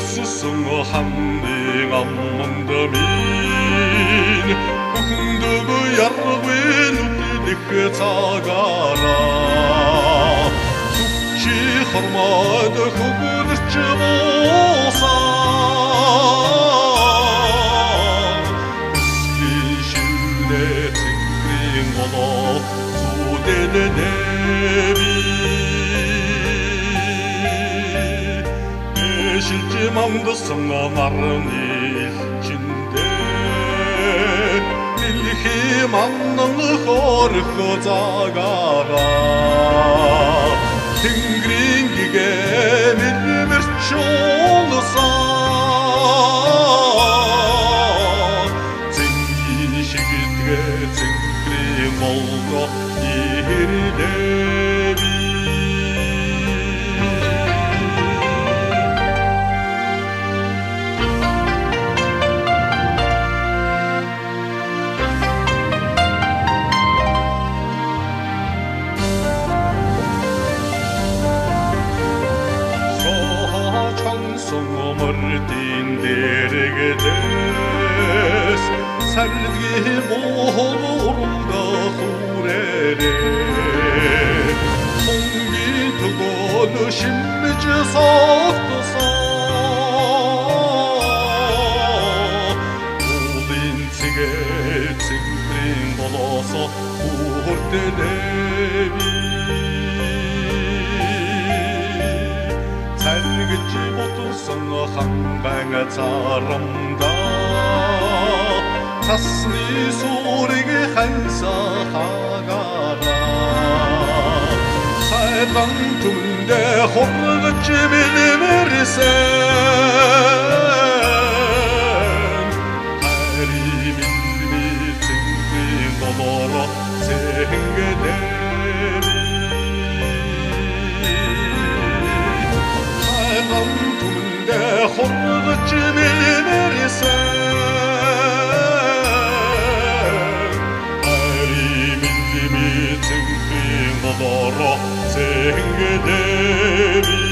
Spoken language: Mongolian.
Sussun hamding ammandamin Hukundugу ярвын үддэх цагаараа Зүгчи хормоод хөгөрч буусан Үсгийн шилээ цэнгэрийн голоо зүудэнэнэви Шилж мандсан нарны илчиндээ Дэлхий маннан хорих цагаараа Тэнгэрийн гэгээ мэрмэрч уулсан Цэнгийн шигдгээ цэнгэрийн молгоо ирлээви Мөрдийн дэрэгдэс сардгийн боолурда хүрээрээ Хонгийн төгөөл шимж софтсан Уулын цэгээ цэнгэрийн болоосо хүрдэнэви Царгэж ботсон ханбан царамдаа Цасны сүрэг хансахаагаараа Сайдан түмдэ хоргож билмэрсэн Хари билми цэнгэрийн болоороо цэнгэнэви Түмэндэ хоргож билмэрсэн Хари билми цэнгэрийн болоороо цэнгэнэви